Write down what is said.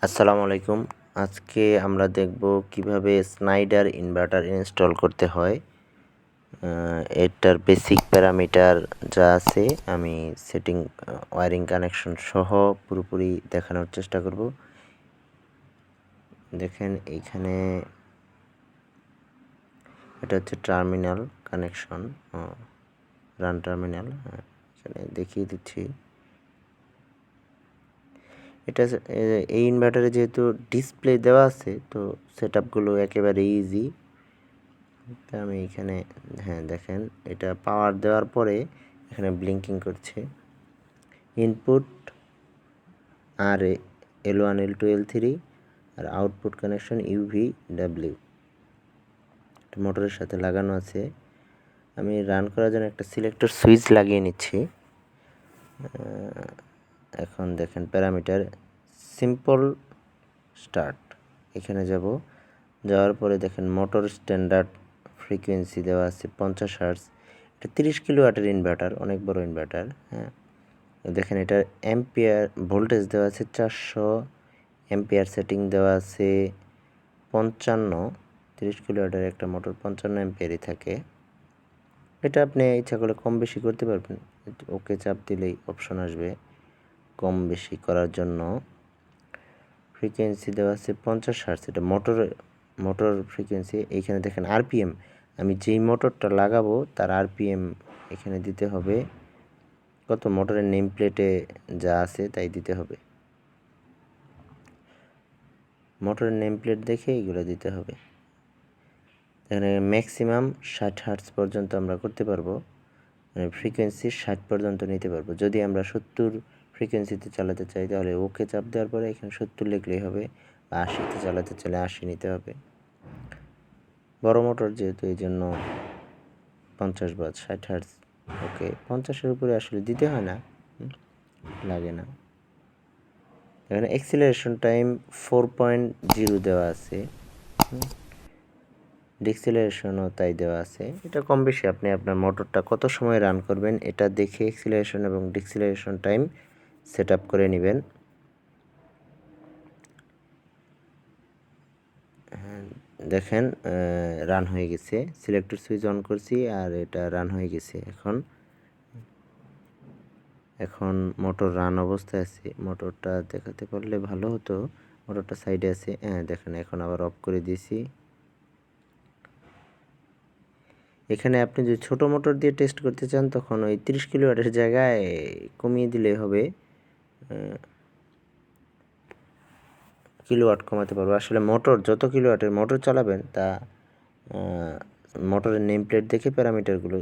আসসালামু আলাইকুম। আজকে আমরা দেখব কিভাবে স্নাইডার ইনভার্টার ইনস্টল করতে হয়। এটার বেসিক প্যারামিটার যা আছে আমি সেটিং ওয়্যারিং কানেকশন সহ পুরোপুরি দেখানোর চেষ্টা করব। দেখেন এইখানে এটা হচ্ছে টার্মিনাল কানেকশন, রান টার্মিনাল। এখানে দেখিয়ে দিচ্ছি। এটা এই ইনভার্টারে যেহেতু ডিসপ্লে দেওয়া আছে, তো সেটআপগুলো একেবারে ইজি। আমি এখানে দেখেন এটা পাওয়ার দেওয়ার পরে এখানে ব্লিঙ্কিং করছে। ইনপুট আর L1 L2 L3 আর আউটপুট কানেকশন UV/W মোটরের সাথে লাগানো আছে। আমি রান করার জন্য একটা সিলেক্টর সুইচ লাগিয়ে নিচ্ছি। এখন দেখেন প্যারামিটার সিম্পল স্টার্ট, এখানে যাওয়ার পরে দেখেন মোটর স্ট্যান্ডার্ড ফ্রিকোয়েন্সি দেওয়া আছে 50 হার্টজ। এটা 30 কিলোওয়াটের ইনভার্টার, অনেক বড় ইনভার্টার। দেখেন এটার অ্যাম্পিয়ার ভোল্টেজ দেওয়া আছে 400, অ্যাম্পিয়ার সেটিং দেওয়া আছে 55। 30 কিলোওয়াটের একটা মোটর 55 অ্যাম্পিয়ারই থাকে। এটা আপনি ইচ্ছা করলে কম বেশি করতে পারবেন। ওকে চাপ দিলেই অপশন আসবে কম বেশি করার জন্য। ফ্রিকোয়েন্সি দেওয়া আছে 50 হার্টজ, এটা মোটর ফ্রিকোয়েন্সি। এইখানে দেখেন আরপিএম, আমি যেই মোটরটা লাগাবো তার আরপিএম এখানে দিতে হবে। কত মোটরের নেম প্লেটে যা আছে তাই দিতে হবে। মোটরের নেম প্লেট দেখে এগুলো দিতে হবে। এখানে ম্যাক্সিমাম 60 হার্টজ পর্যন্ত আমরা করতে পারবো, মানে ফ্রিকোয়েন্সি 60 পর্যন্ত নিতে পারবো। যদি আমরা 70 ফ্রিকোয়েন্সিতে চালাতে চাই তাহলে ওকে চাপ দেওয়ার পরে এখানে 70 লিখলেই হবে। 80তে চালাতে চাইলে 80 নিতে হবে। বড় মোটর যেহেতু এই জন্য 50 বা 60 হার্টজ ওকে। 50-এর উপরে আসলে দিতে হয় না, লাগে না। এখানে অ্যাক্সিলারেশন টাইম 4.0 দেওয়া আছে, ডিক্সিলারেশনও তাই দেওয়া আছে। এটা কম বেশি আপনি আপনার মোটরটা কত সময় রান করবেন এটা দেখে অ্যাক্সিলারেশন এবং ডিক্সিলারেশন টাইম সেট আপ করে নেবেন। দেখেন রান হয়ে গেছে। সিলেক্টর সুইচ অন করছি আর এটা রান হয়ে গেছে। এখন মোটর রান অবস্থায় আছে। মোটরটা দেখাতে পারলে ভালো হতো। মোটরটা সাইডে আছে। দেখেন এখন আবার অফ করে দিয়েছি। এখানে আপনি যদি ছোট মোটর দিয়ে টেস্ট করতে চান তখন ওই 30 কিলোওয়াটের জায়গায় কমিয়ে দিলে হবে, কিলোওয়াট কমাতে পারবো। আসলে মোটর যত কিলোওয়াটের মোটর চালাবেন তা মোটরের নেম প্লেট দেখে প্যারামিটারগুলো